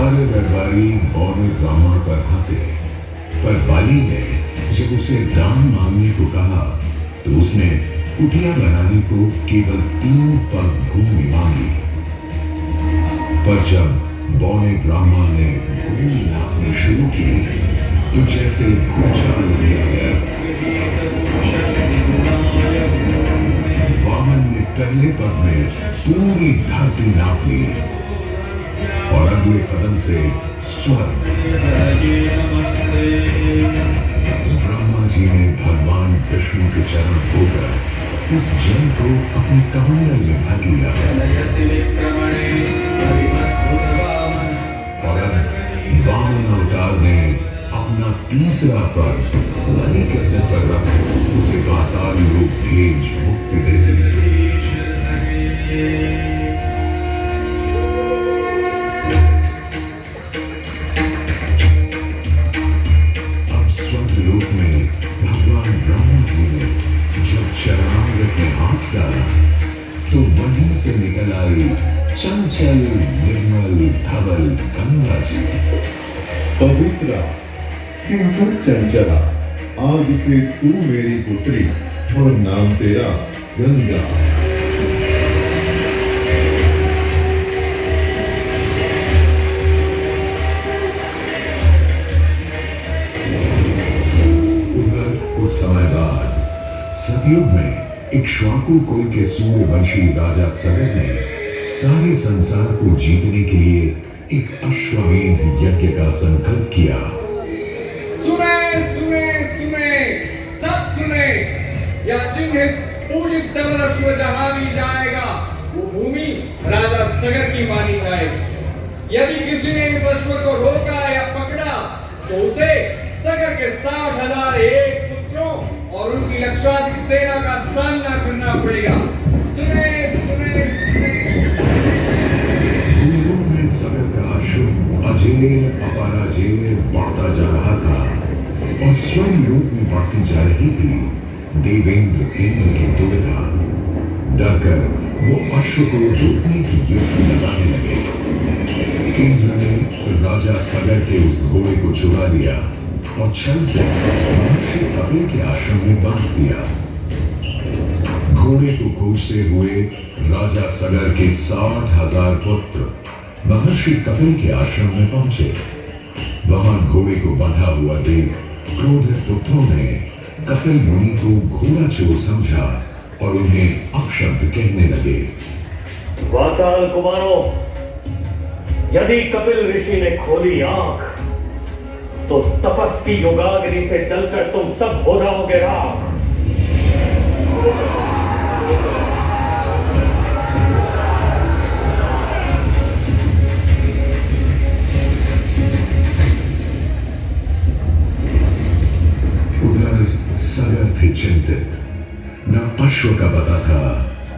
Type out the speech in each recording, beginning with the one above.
सारे दरबारी बौने ब्राह्मण पर हंसे, पर बाली ने जब उसे दान मांगने को कहा तो उसने कुटिया बनाने को केवल 3 पग भूमि मांगी। पर जब बौने ब्राह्मण ने भूमि नापनी शुरू की तो जैसे भूचाल लिया गया। वामन ने पहले पग में पूरी धरती नाप ली और अगले कदम से स्वर्ग। ब्रह्मा जी ने भगवान विष्णु के चरण धोकर उस जल को अपनी कमंडल में भर लिया और अब वामन अवतार ने अपना तीसरा पग बलि के सिर पर रख उसे पाताल लोक भेज मुक्ति दे दी। लोक में भगवान ब्रह्मा जी ने जब चरणामृत में हाथ डाला तो वहीं से निकल आई चंचल निर्मल धवल गंगा जी। पवित्रा किंतु चंचला, आज से तू मेरी पुत्री और नाम तेरा गंगा। समय बाद सतयुग में इक्ष्वाकु कुल के सूर्यवंशी राजा सगर ने सारे संसार को जीतने के लिए एक अश्वमेध यज्ञ का संकल्प किया। सुने सुने सुने, सब सुने, यह चिन्हित पूजित धवल अश्व जहां भी जाएगा वो भूमि राजा सगर की मानी जाएगी। यदि किसी ने इस अश्व को रोका या पकड़ा तो उसे सगर के 60,001 और उनकी लक्षाधिक सेना का सामना करना पड़ेगा। सुने सुने भूलोक में सगर का अश्व अजेय अपराजेय बढ़ता जा रहा था और स्वयं लोक में बढ़ती जा रही थी देवेंद्र इंद्र की दुविधा। डरकर वो अश्व को रोकने की युक्ति लगाने लगे। इंद्र ने राजा सगर के उस घोड़े को चुरा लिया और छल से महर्षि कपिल के आश्रम में बांध दिया। घोड़े को खोजते हुए राजा सगर के 60,000 पुत्र महर्षि कपिल के आश्रम में पहुंचे। वहां घोड़े को बंधा हुआ देख क्रोधित पुत्रों ने कपिल मुनि को घोड़ा चोर समझा और उन्हें अपशब्द कहने लगे। वाचाल कुमारों, यदि कपिल ऋषि ने खोली आंख तो तपस्वी योगाग्नि से जलकर तुम सब हो जाओगे राख। उधर सगर थे चिंतित। न अश्व का पता था,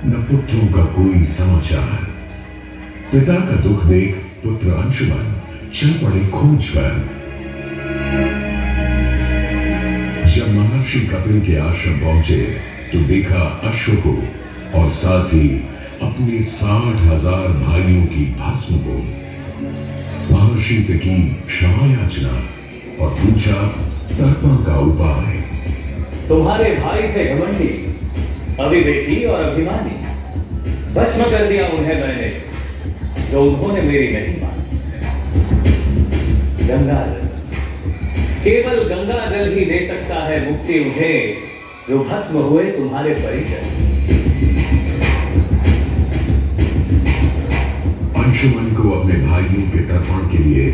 न पुत्रों का कोई समाचार। पिता का दुख देख पुत्र अंशुमन चल पड़े खोज पर। जब महर्षि कपिल के आश्रम पहुंचे तो देखा अश्व को और साथ ही अपने 60,000 भाइयों की भस्म को। महर्षि से की क्षमा याचना और पूछा तर्पण का उपाय। तुम्हारे भाई थे घमंडी, अविवेकी और अभिमानी। भस्म कर दिया उन्हें मैंने, जो उन्होंने मेरी नहीं मानी। गंगा जल, केवल गंगा जल ही दे सकता है मुक्ति उन्हें, जो भस्म हुए तुम्हारे परिजन। अंशुमन को अपने भाइयों के तर्पण के लिए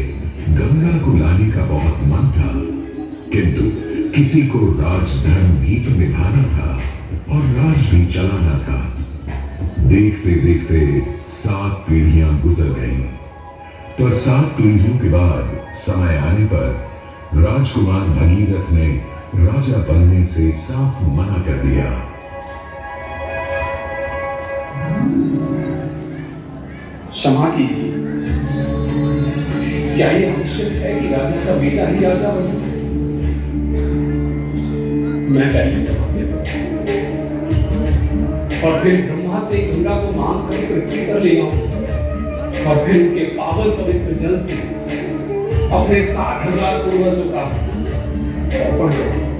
गंगा को लाने का बहुत मन था, किंतु किसी को राजधर्म भी तो निभाना था और राज भी चलाना था। देखते देखते 7 पीढ़ियां गुजर गईं, पर 7 पीढ़ियों के बाद समय आने पर राजकुमार भगीरथ ने राजा बनने से साफ मना कर दिया। क्षमा कीजिए, क्या ये आवश्यक है कि राजा का बेटा ही राजा बने? मैं पहले तपस्या और फिर ब्रह्मा से गंगा को मांग कर पृथ्वी पर ले आऊं और फिर उनके पावन पवित्र जल से अपने 60,000 पूर्वजों का अर्पण करो।